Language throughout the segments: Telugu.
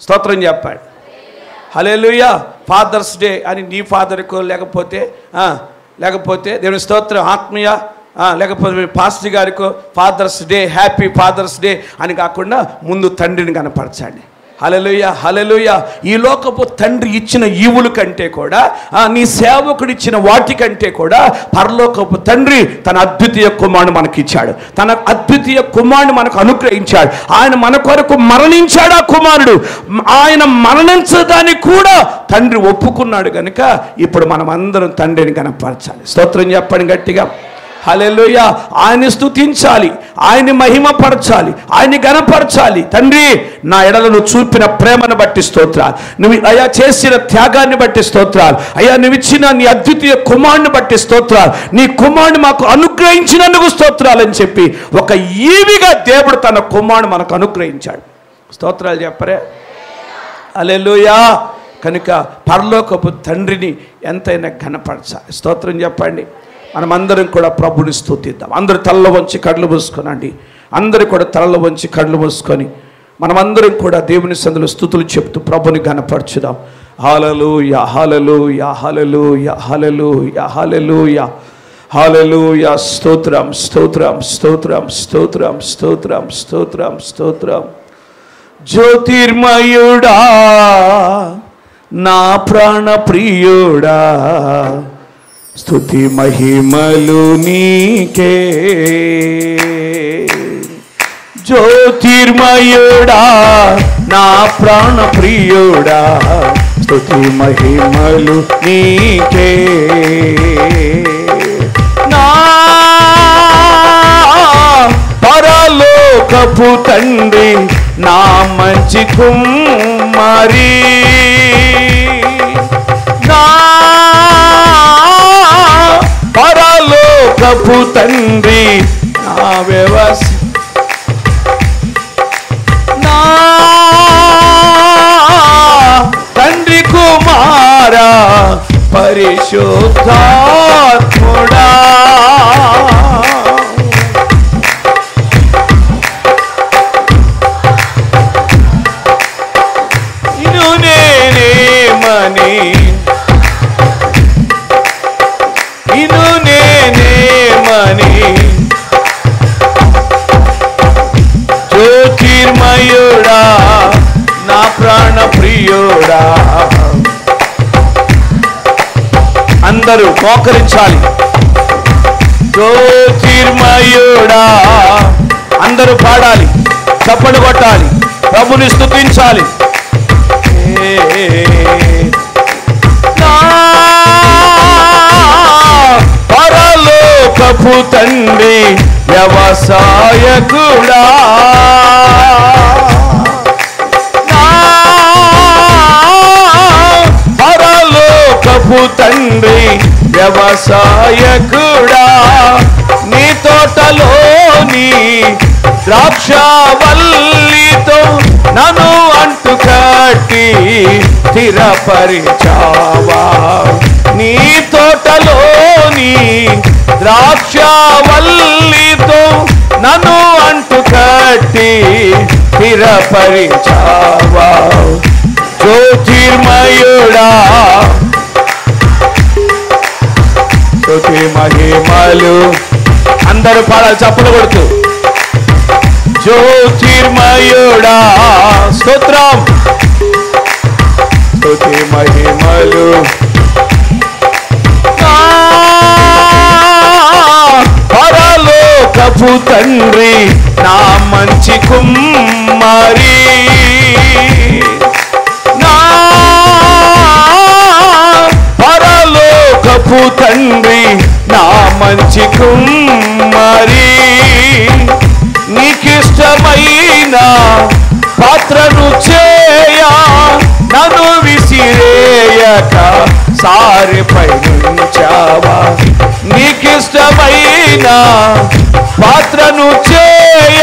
స్తోత్రం చెప్పాడు. హల్లెలూయా. ఫాదర్స్ డే అని నీ ఫాదర్కో లేకపోతే దేవుని స్తోత్రం ఆత్మీయ లేకపోతే పాస్టర్ గారికో father's day, happy father's day అని కాకుండా ముందు తండ్రిని కనపరచండి. హల్లెలూయా, హల్లెలూయా. ఈ లోకపు తండ్రి ఇచ్చిన ఈవుల కంటే కూడా, నీ సేవకుడు ఇచ్చిన వాటికంటే కూడా పరలోకపు తండ్రి తన అద్వితీయ కుమారుడు మనకిచ్చాడు. తన అద్వితీయ కుమారుడు మనకు అనుగ్రహించాడు. ఆయన మన కొరకు మరణించాడు. ఆ కుమారుడు ఆయన మరణించడానికి కూడా తండ్రి ఒప్పుకున్నాడు కనుక ఇప్పుడు మనం అందరం తండ్రిని కనపరచాలి. స్తోత్రం చెప్పండి గట్టిగా. హల్లెలూయా. ఆయన్ని స్తుతించాలి, ఆయన్ని మహిమపరచాలి, ఆయన్ని గణపరచాలి. తండ్రి, నా ఎడల నువ్వు చూపిన ప్రేమను బట్టి స్తోత్రాలు, నువ్వు అయ్యా చేసిన త్యాగాన్ని బట్టి స్తోత్రాలు, అయ్యా నువ్వు ఇచ్చిన నీ అద్వితీయ కుమారుని బట్టి స్తోత్రాలు, నీ కుమారుని మాకు అనుగ్రహించినందుకు స్తోత్రాలు అని చెప్పి ఒక ఈవిగా దేవుడు తన కుమారుని మనకు అనుగ్రహించాడు. స్తోత్రాలు చెప్పరే. హల్లెలూయా. కనుక పరలోకపు తండ్రిని ఎంతైనా ఘనపరచాలి. స్తోత్రం చెప్పండి. మనమందరం కూడా ప్రభుని స్తుతిద్దాం. అందరూ తలలో వంచి కళ్ళు మూసుకోనండి. అందరూ కూడా తలలో వంచి కళ్ళు మూసుకొని మనమందరం కూడా దేవుని సందులో స్తుతులు చెప్తూ ప్రభుని ఘనపరచుదాం. హల్లెలూయా, హల్లెలూయా, హల్లెలూయా, హల్లెలూయా, హల్లెలూయా, హల్లెలూయా. స్తోత్రం, స్తోత్రం, స్తోత్రం, స్తోత్రం, స్తోత్రం, స్తోత్రం, స్తోత్రం. జ్యోతిర్మయుడా, నా ప్రాణ ప్రియుడా, స్తుతి మహిమలు నీకే. జ్యోతిర్మయుడా, నా ప్రాణ ప్రియుడా, స్తుతి మహిమలు నీకే. నా పరలోకపు తండ్రి, నా మంచి కుమారి, నా పరలోకపు తండ్రి, నా వ్యవస్థ, నా తండ్రి కుమారా పరిశుద్ధాత్ముడా. ఇను నేనేమని, ఇను నేనేమని, జ్యోతిర్మయుడా, నా ప్రాణ ప్రియుడా. అందరూ మోకరించాలి. జ్యోతిర్మయుడా, అందరూ పాడాలి, చప్పట్లు కొట్టాలి, ప్రభుని స్తుతించాలి. నా పరలోకపు తండ్రి, వ్యవసాయకుడా, నా పరలోకపు తండ్రి, వ్యవసాయకుడా. నీ తోటలోని ద్రాక్షవల్లితో నన్ను అంటు కట్టి స్థిరపరిచావా. నీ తోటలోని ద్రాక్షవల్లితో నన్ను అంటు కట్టి స్థిరపరిచావా. జ్యోతిర్మయుడా, స్తుతి మహిమలు. అందరూ పాడాలి చప్పలు కొడుతూ. జ్యోతిర్మయుడా, స్తోత్రం, స్తుతి మహిమలు. పరలోకపు తండ్రి, నా మంచి కుమారి, నా పరలోకపు తండ్రి, నా మంచి కుమారి. నీకిష్టమైన పాత్రను చేయ నన్ను విసిరేయక సారిపై నుంచావా. నీకిష్టమైన పాత్రను చేయ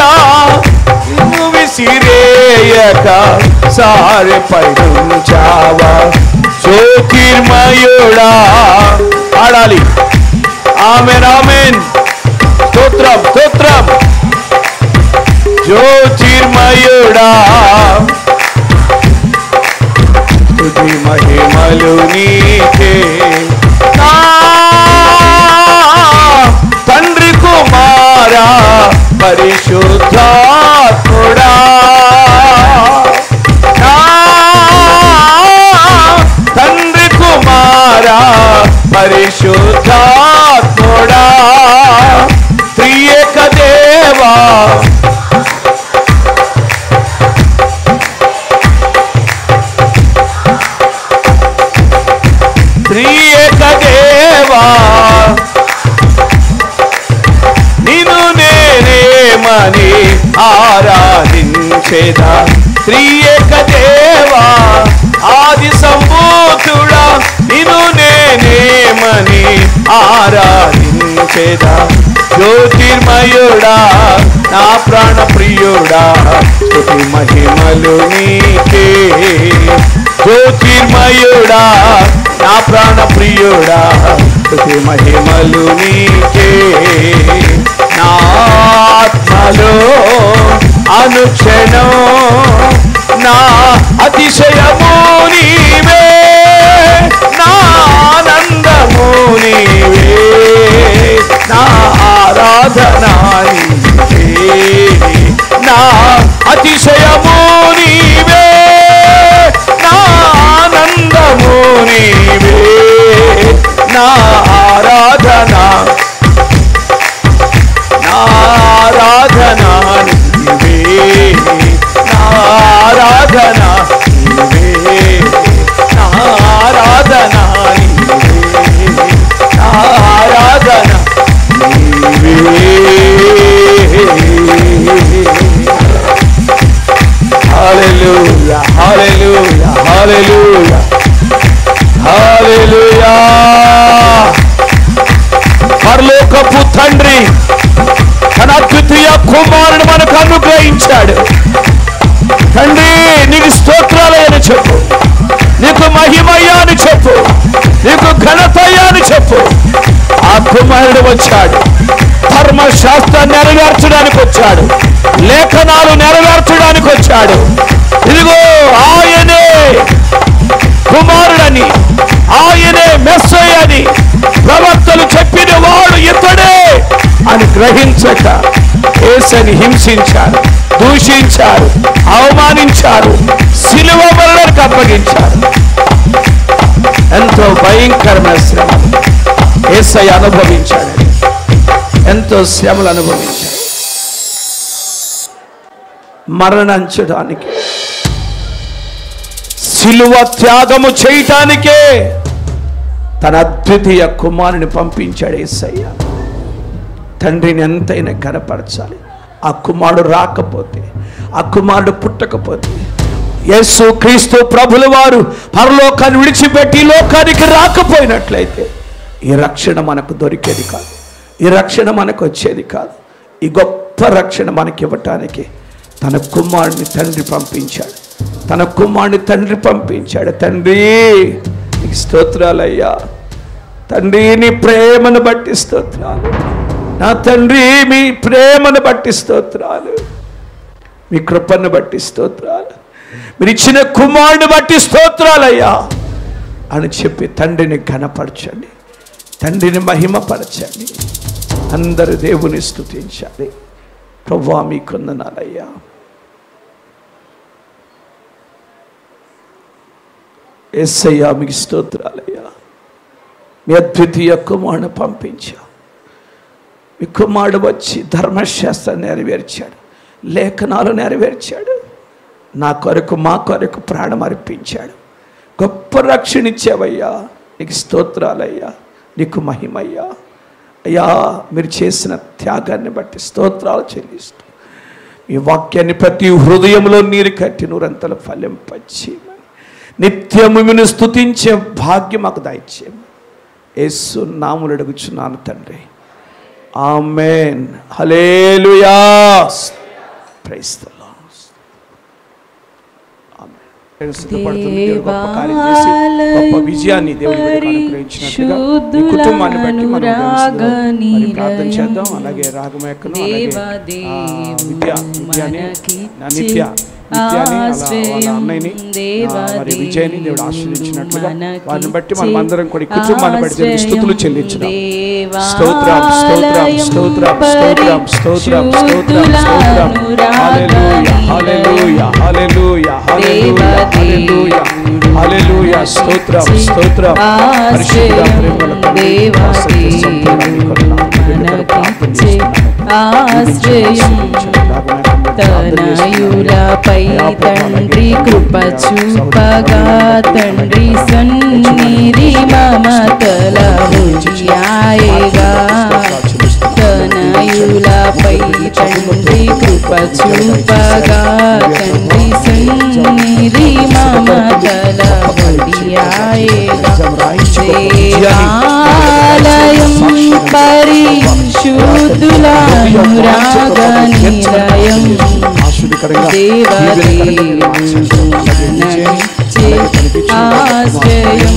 నన్ను విసిరేయక సారిపై నుంచావా. జ్యోతిర్మయుడా, పాడాలి. ఆమేన్, ఆమేన్. స్తోత్రం, స్తోత్రం. జ్యోతిర్మయుడా, స్తుతి మహిమలు నీకే. నా తండ్రి కుమారా పరిశుద్ధాత్ముడా, నా తండ్రి కుమారా పరిశుద్ధాత్ముడా, త్రియేక దేవా త్రియేక దేవా నిన్ను నేనేమని ఆరాధించేదా. త్రియేక దేవా ఆది సంభూతుడా నిన్ను నేనేమని ఆరాధించేదా. జ్యోతిర్మయుడా నా ప్రాణ ప్రియుడా స్తుతి మహిమలు నీకే. జ్యోతిర్మయుడా నా ప్రాణ ప్రియుడా స్తుతి మహిమలు నీకే. నా ఆత్మలో అనుక్షణం నా అతిశయము నీవే, నా ఆనందము నీవే, నా ఆరాధనా నీవే, నా అతిశయము నీవే, నా ఆనందము నీవే, నా ఆరాధనా నా ఆరాధనా నీవే, నా ఆరాధనా నీవే, నా ఆరాధనా నీవే, నా ఆరాధనా నీవే. హల్లెలూయా హల్లెలూయా హల్లెలూయా హల్లెలూయా. పరలోకపు తండ్రి తన అద్వితీయ కుమారుడు మనకు అనుగ్రహించాడు. తండ్రి నీకు స్తోత్రాలయని చెప్పు, నీకు మహిమయ్యా అని చెప్పు, నీకు ఘనతయ్యా అని చెప్పు. ఆ కుమారుడు వచ్చాడు, ధర్మశాస్త్రాన్ని నెరవేర్చడానికి వచ్చాడు, లేఖనాలు నెరవేర్చడానికి వచ్చాడు. ఇదిగో ఆయనే కుమారుడని, ఆయనే మెస్సయ్య అని ప్రవక్తలు చెప్పిన వాడు ఇతడే అని గ్రహించక యేసుని హింసించారు, దూషించారు, అవమానించారు, సిలువ మరణానికి అప్పగించారు. ఎంతో భయంకరమైన శ్రమలు యేసయ్య అనుభవించాడు, ఎంతో శ్రమలు అనుభవించాడు. మరణించడానికి, సిలువ త్యాగము చేయటానికే తన అద్వితీయ కుమారుని పంపించాడు యేసయ్య. తండ్రిని ఎంతైనా ఘనపరచాలి. ఆ కుమారుడు రాకపోతే, ఆ కుమారుడు పుట్టకపోతే, యేసు క్రీస్తు ప్రభుల వారు పరలోకాన్ని విడిచిపెట్టి లోకానికి రాకపోయినట్లయితే ఈ రక్షణ మనకు దొరికేది కాదు, ఈ రక్షణ మనకు వచ్చేది కాదు. ఈ గొప్ప రక్షణ మనకి ఇవ్వటానికి తన కుమారుని తండ్రి పంపించాడు, తన కుమారుని తండ్రి పంపించాడు. తండ్రి నీకు స్తోత్రాలయ్యా, తండ్రి నీ ప్రేమను బట్టి స్తోత్రాలు, నా తండ్రి మీ ప్రేమను బట్టి స్తోత్రాలు, మీ కృపను బట్టి స్తోత్రాలు, మీరు ఇచ్చిన కుమారుని బట్టి స్తోత్రాలయ్యా అని చెప్పి తండ్రిని ఘనపరచండి, తండ్రిని మహిమపరచండి. అందరు దేవుని స్తుతించాలి. ప్రభువా మీకు వందనాలయ్యా. యేసయ్యా మీకు స్తోత్రాలయ్యా. మీ అద్వితీయ కుమారుని పంపించా, మీ కుమారుడు వచ్చి ధర్మశాస్త్రాన్ని నెరవేర్చాడు, లేఖనాలు నెరవేర్చాడు, నా కొరకు మా కొరకు ప్రాణం అర్పించాడు. గొప్ప రక్షణ ఇచ్చావయ్యా, నీకు స్తోత్రాలయ్యా, నీకు మహిమయ్యా. అయ్యా మీరు చేసిన త్యాగాన్ని బట్టి స్తోత్రాలు చెల్లిస్తూ మీ వాక్యాన్ని ప్రతి హృదయంలో నీరు కట్టి నూరంతల ఫలింపచ్చి నిత్యము మిమ్మును స్తుతించే భాగ్యం మాకు దయచేయము. యేసు నామములో అడుగుచున్నాను తండ్రి, amen. Hallelujah. Praise the Lord. Amen. సిద్ధపడుతుంది గొప్ప కార్యం చేసి గొప్ప విజయాన్ని దేవుని అనుగ్రహించినట్లుగా ఈ కుటుంబాన్ని బట్టి మనం ప్రార్థన చేద్దాం. అలాగే రాగమేకను, అలాగే నిత్య నిత్యాన్ని వాళ్ళ అన్నయ్యని మరి విజయని దేవుడు ఆశీర్వదించినట్లుగా వారిని బట్టి మనం అందరం కూడా కుటుంబాన్ని బట్టి దేవునికి స్తుతులు చెల్లించుదాం. స్తోత్రం స్తోత్రం స్తోత్రం స్తోత్రం స్తోత్రం స్తోత్రం స్తోత్రం. హల్లెలూయా హల్లెలూయా హల్లెలూయా హల్లెలూయా హల్లెలూయా హల్లెలూయా. స్తోత్రం స్తోత్రం. పరిశుద్ధ ప్రేమల తండ్రి ఆశ్రయం తనయులపై తండ్రి కృప చూపగా తండ్రి సన్నిధి మమతల హృదయాయగా తనయులపై తండ్రి కృప చూపగా తండ్రి సన్నిధి మమతల హృదయాయగా దేవాలయం పరిశుద్ధుల అనురాగ నిలయం ఆశ్రయం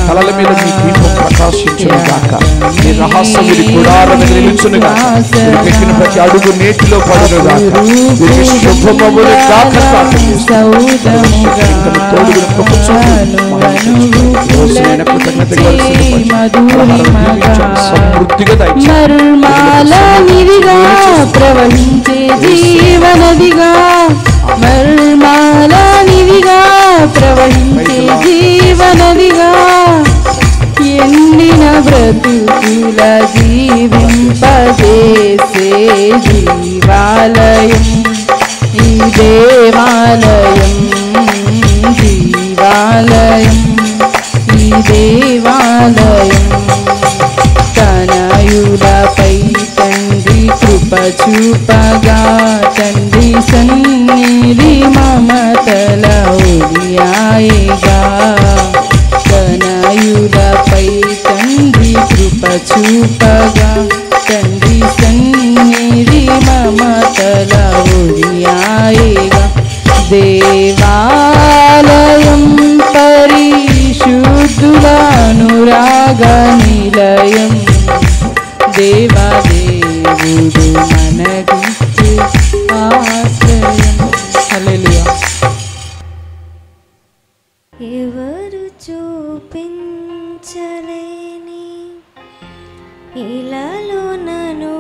తలల మీద మీ దీపం ప్రకాశించును గాక. మీ రహస్యముడి గుడారం మీద నిలుచును గాక. మీరు పెట్టిన ప్రతి అడుగు నేటిలో పడును గాక. మీరు శుభమములు గాక ప్రవహించే జీవనదిగా మర్మాలనివిగా ప్రవహించే జీవనదిగా ఎండిన బ్రతుకుల జీవింపజేసే జీవాలయం ఈ దేవాలయం జీవాలయం ఈ దేవాలయం తనయులపై తండ్రి కృప చూపగా తండ్రి సన్నిధి మమతల ఉడియాయగా తనయులపై తండ్రి కృప చూపగా తండ్రి సన్నిధి మమతల ఉడియాయగా దేవాలయం పరిశుద్ధుల అనురాగ నిలయం దేవాదేవుడు మనకిచ్చే ఆశ్రయం. హల్లెలూయా. ఎవరు చూపించలేని ఇలాలో నన్ను